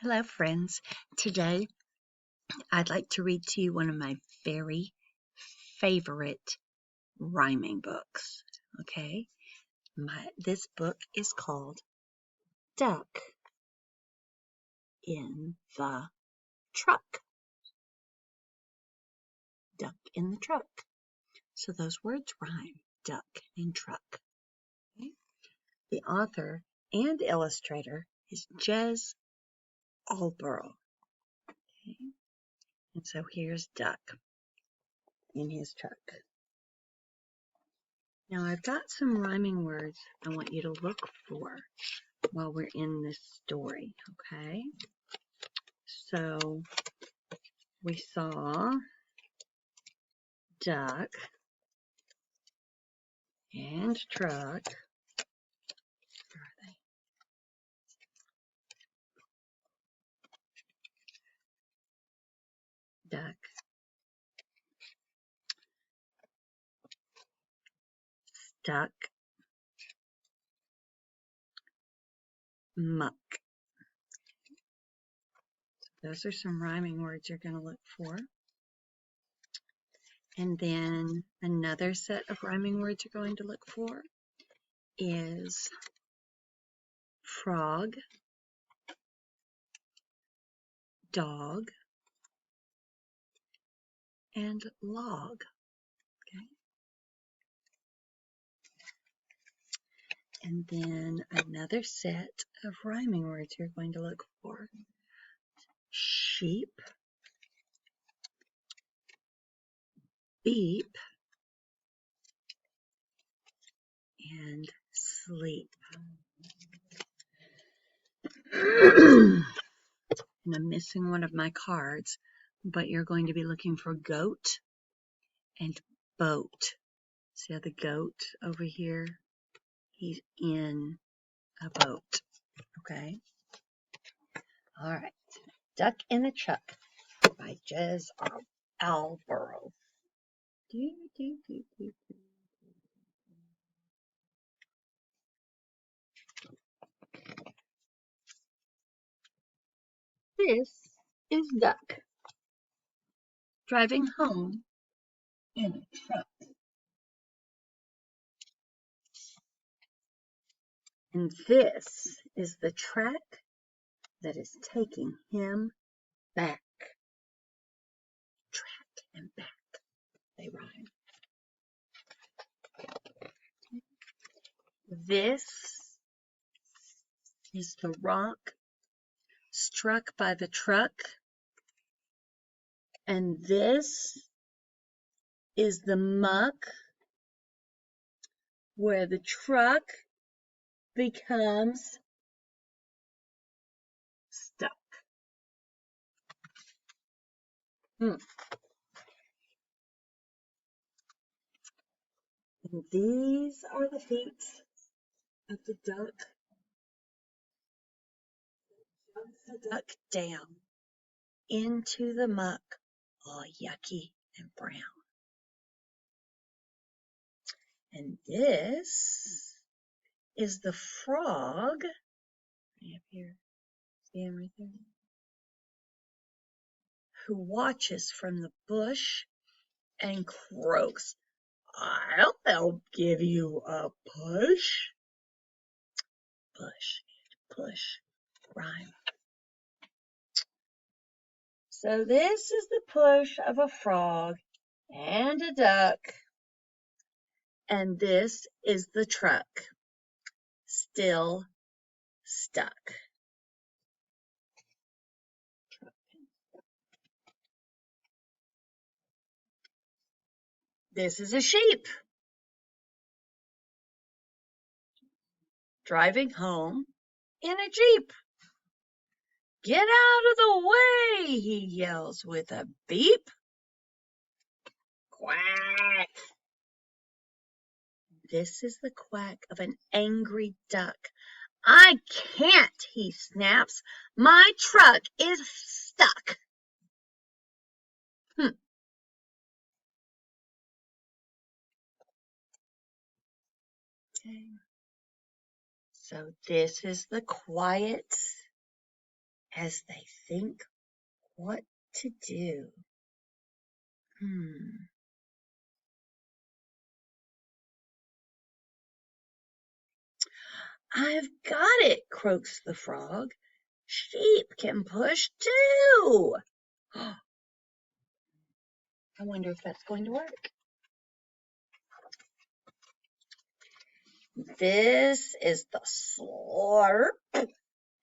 Hello, friends. Today, I'd like to read to you one of my very favorite rhyming books. Okay? This book is called Duck in the Truck. Duck in the Truck. So those words rhyme, duck and truck. Okay? The author and illustrator is Jez Alborough. Okay? And so here's Duck in his truck. Now I've got some rhyming words I want you to look for while we're in this story, okay? So we saw duck and truck. Where are they? Duck, stuck, muck. Those are some rhyming words you're going to look for. And then another set of rhyming words you're going to look for is frog, dog, and log. Okay. And then another set of rhyming words you're going to look for: sheep, beep, and sleep. And I'm missing one of my cards, but you're going to be looking for goat and boat. See how the goat over here? He's in a boat. Okay? All right. Duck in the Truck by Jez Alborough. This is Duck driving home in a truck. And this is the track that is taking him back. Track and back. They rhyme. This is the rock struck by the truck. And this is the muck where the truck becomes stuck. And these are the feet of the duck. Jumps the duck down into the muck, all yucky and brown. And this is the frog. Right up here. See him right there? Who watches from the bush and croaks, "I'll help give you a push." Push and push rhyme. So this is the push of a frog and a duck. And this is the truck, still stuck. This is a sheep driving home in a Jeep. "Get out of the way," he yells with a beep. Quack. This is the quack of an angry duck. "I can't," he snaps. "My truck is stuck." Okay. So this is the quiet as they think what to do. I've got it, croaks the frog. Sheep can push too. I wonder if that's going to work. This is the slurp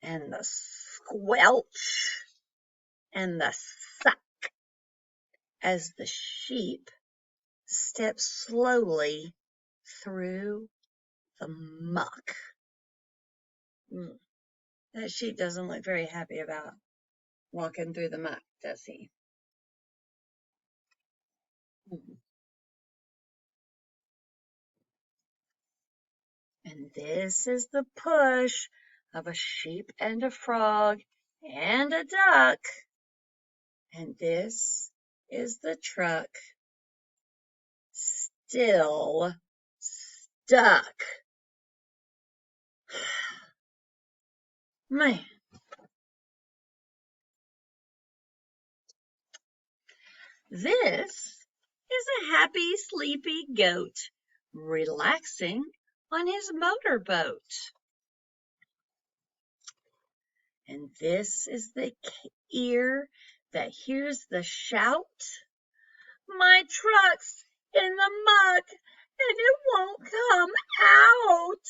and the squelch and the suck as the sheep step slowly through the muck. That sheep doesn't look very happy about walking through the muck, does he? And this is the push of a sheep and a frog and a duck. And this is the truck still stuck. Man. This is a happy, sleepy goat relaxing on his motorboat. And this is the ear that hears the shout. My truck's in the muck and it won't come out.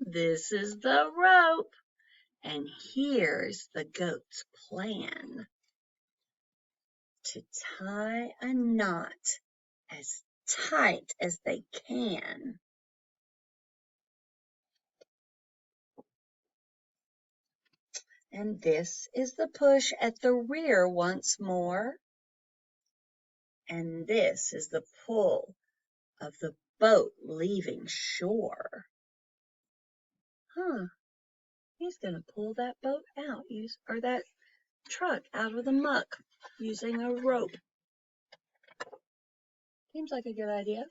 This is the rope. And here's the goat's plan. To tie a knot as tight as they can. And this is the push at the rear once more. And this is the pull of the boat leaving shore. He's going to pull that boat out, or that truck out of the muck using a rope. Seems like a good idea.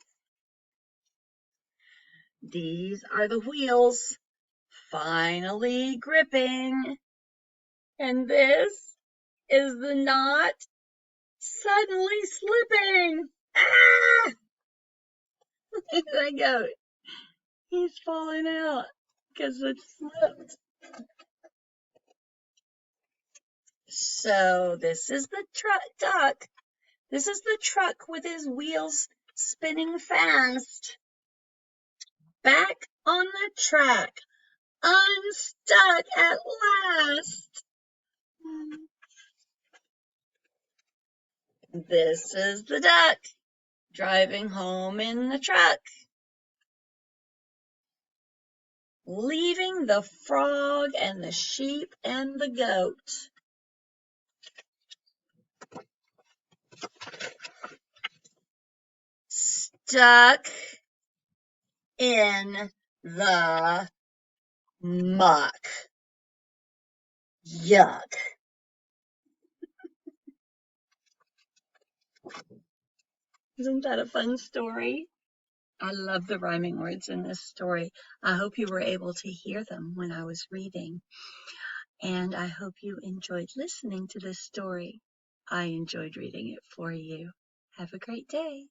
These are the wheels finally gripping. And this is the knot suddenly slipping. Ah! There they go. He's falling out because it slipped. So this is the duck. This is the truck with his wheels spinning fast. Back on the track, unstuck at last. This is the duck driving home in the truck, leaving the frog and the sheep and the goat. Stuck in the muck. Yuck. Isn't that a fun story? I love the rhyming words in this story. I hope you were able to hear them when I was reading. And I hope you enjoyed listening to this story. I enjoyed reading it for you. Have a great day.